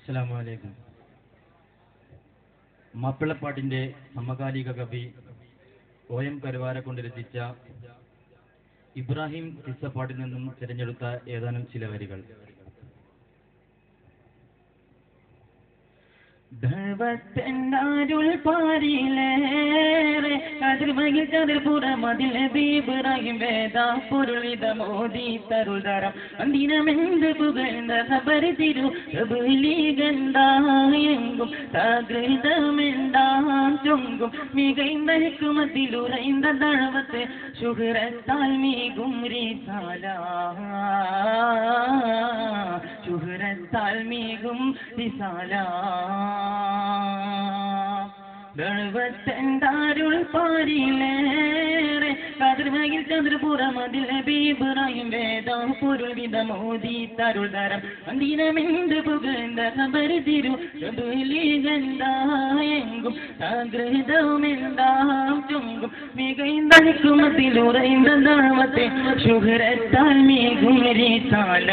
അസ്സലാമു അലൈക്കും. മാപ്പിളപ്പാട്ടിന്റെ സമകാലിക കവി OM കരുവാരക്കുണ്ട് രചിച്ച ഇബ്രാഹിം കിസ്സപ്പാട്ടിൽ നിന്നും തിരഞ്ഞെടുത്ത ഏതാനും ചില വരികൾ. ദഴവത്തെന്നാരുൾ പാരിലേറെ കതിർമയിൽ ചതിർപുറമതിൽ ഇബ്രാഹിം വേദ പൊരുളിത മോദി തരുതരം അന്തിനമെന്ത് പുകഴ്ന്ന ഖബർ തിരു തബ്ലീഗെന്തായെങ്കും തകൃതമെന്താം ചൊങ്കും മികൈന്ത ഹിക്മത്തിലുറൈന്ത ദഴവത്ത് ശുഹ്റത്താൽ മീകും റിസാല ശുഹ്റത്താൽ മീകും റിസാല ദഴവത്തെന്താരുൾ പാരിലേറെ കതിർമയിൽ ചന്ദ്രപുറമതിൽ ഇബ്രാഹിം വേദ പൊരുൾവിധ മോദി തരുൾതരം അന്തിനമെന്ത് പുകഴ്ന്ന ഖബർ തിരു തബ്ലീഗെന്തായെങ്കും തകൃതമെന്താം ചൊങ്കും മികൈന്ത ഹിക്മത്തിലുറൈന്ത ദഅവത്തെ ശുഹ്റത്താൽ മീകും റിസാല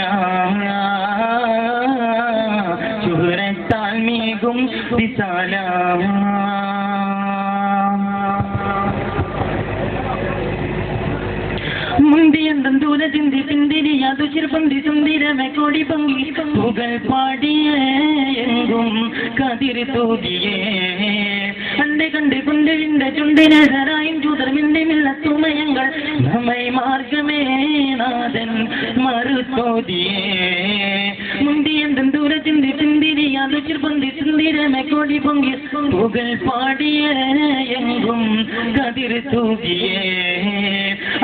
ശുഹ്റത്താൽ മീകും റിസാല മുന്തിയന്തം ദൂര ചിന്തി പിന്തിരിയാതു ചിർപന്തി സുന്ദിരമെ കോടി പങ്കി പുകൾ പാടിയേ എങ്കും കതിർ തൂകിയേ അന്റെ കണ്ട് കുന്തിരിന്റെ ചുണ്ടിനരായും ചൂതർമിന്റെ മില്ലത്തുമയങ്ങൾ നമ്മை മാർഗമേ നാഥൻ മറുതോതിയേ മുന്തിയന്തം ദൂര ചിന്തി പിന്തിരിയാതു ചിർപന്തി സുന്ദിരമെ കോടി പങ്കി പുകൾ പാടിയേ എങ്കും കതിർ തൂകിയേ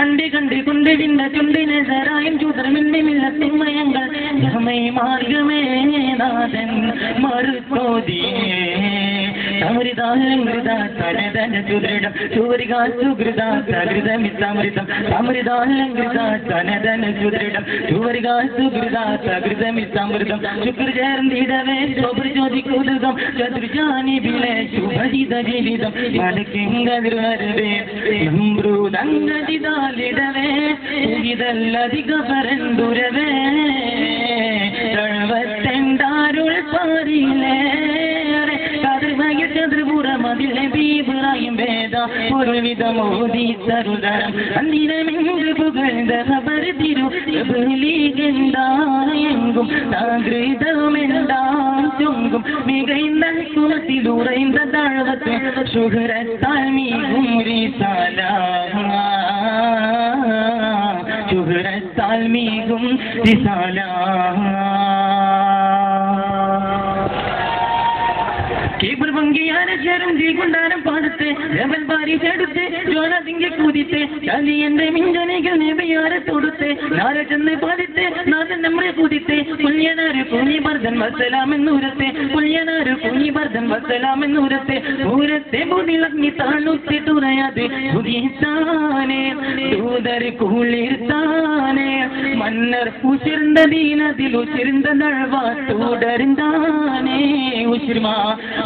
അന്റെ കണ്ട് കുന്തിരിന്റെ ചുണ്ടിനരായും ചൂതർമിന്റെ മില്ലത്തുമയങ്ങൾ നമ്മை മാർഗമേ നാഥൻ മറുതോതിയേ സമൃതാലങ്കൃത തനതന സുദൃഢം സൂരികാ സുഹൃത സകൃതമിത്തമൃതം സമൃതാലങ്കൃത തനതന സുദൃഢം സൂരികാ സുഹൃത സകൃതമിത്തമൃതം ശുക്ര ചേർന്നിടവേ ശോഭൃജ്യോതിക്കുതുകം ചതുർജാനിബിലെ ശുഭജിത ജീവിതം മലക്കിങ്കതിർവരവേ നമ്രൂതങ്കതിതാലിടവേ ഇതല്ലധിക പരന്തുരവേ ദഴവത്തെന്താരുൾ പാരിലേറെ കതിർമയിൽ ചതുർപുറമതിൽ ഇബ്രാഹിം വേദ പൊരുൾവിധ മോദി തരുതരം അന്തിനമെന്ത് പുകഴ്ന്ന ഖബർ തിരു തബ്ലീഗെന്തായെങ്കും തകൃതമെന്താം ചൊങ്കും മികൈന്ത ഹിക്മത്തിലുറൈന്ത ദഅവത്ത് ശുഹ്റത്താൽ മീകും റിസാല ശുഹ്റത്താൽ മീകും റിസാല കേബിൾ ഭംഗിയാന ചേരും കൊണ്ടാരം പാടത്തെ ലെവൽ പാരിച്ചെടുത്ത് ജോന തിങ്ങി കൂതിത്തെ ചലിയന്റെ മിഞ്ചനികൾ നബിയാരെ തൊടുത്തെ നാര ചെന്ന് പാടിത്തെ നാഥൻ നമ്മളെ കൂതിത്തെ പുല്യനാര് കുഞ്ഞി ബർദൻ വസലാമെന്നൂരത്തെ പുല്യനാര് കുഞ്ഞി ബർദൻ വസലാമെന്നൂരത്തെ പൂരത്തെ മുടിലഗ്നി താണുത്തി തുറയാതെ പുതിയത്താനെ ദൂതർ കുളിർത്താനെ മന്നർ ഉശിർந்த ദീനതിൽ ഉശിർந்த നഴ്വാ തുടർந்தானே ഉശിർമാ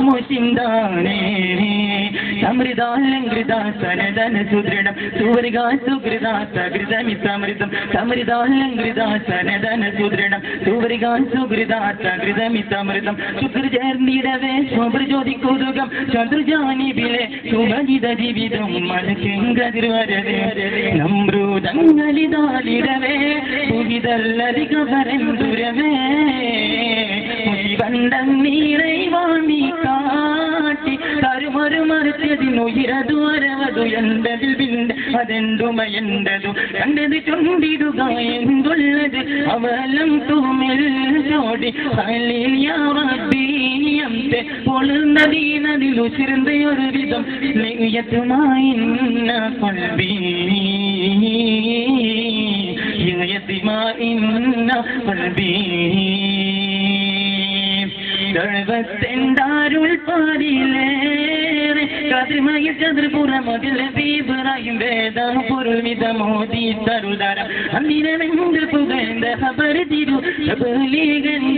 മുശിന്താനേ സമൃതാലങ്കൃത സനദന സുദൃഢം സൂരികാ സുഹൃത സകൃതമിത്തമൃതം സമൃതാലങ്കൃത സനദന സുദൃഢം സൂരികാ സുഹൃത സകൃതമിത്തമൃതം ശുക്ര ചേർന്നിടവേ ശോഭൃജ്യോതിക്കുതുകം ചതുർജാനിബിലെ ശുഭജിത ജീവിതം മലക്കിങ്കതിർവരവേ നമ്രൂതങ്ങളിതാലിടവേ പുകിതല്ലധിക പരന്തുരവേ വണ്ടം നീളை വാമി കാട്ടി തരുമൊരു മറുത്തതിനുയരതു അരവതു എന്തതിൽ വിണ്ട് അതെന്തുമയെന്തതു കണ്ടത് ചൊണ്ടിടുക എന്തുള്ളത് അവലം തൂമിൽ ചോടി ത്തെ പൊളുന്ന ദീനതിൽ ഉശിർന്ന ഒരു വിധം നെയ്യത്തുമായി കൊൽബീ യത്തിമായി കൊൽബീ ദഴവത്തെന്താരുൾ പാരിലേറെ കതിർമയിൽ ചതുർപുറമതിൽ ഇബ്രാഹിം വേദ പൊരുൾവിധ മോദി തരുതരം അന്തിനമെന്ത് പുകഴ്ന്ന ഖബർ തിരു തബ്ലീഗെന്തായെങ്കും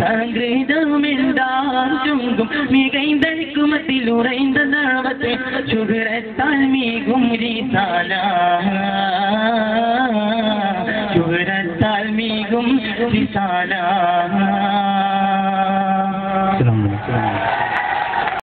തകൃതമെന്താം ചൊങ്കും മികൈന്ത ഹിക്മത്തിലുറൈന്ത ദഅവത്തെ ശുഹ്റത്താൽ മീകും റിസാല ശുഹ്റത്താൽ മീകും റിസാല അസ്സലാമു അലൈക്കും.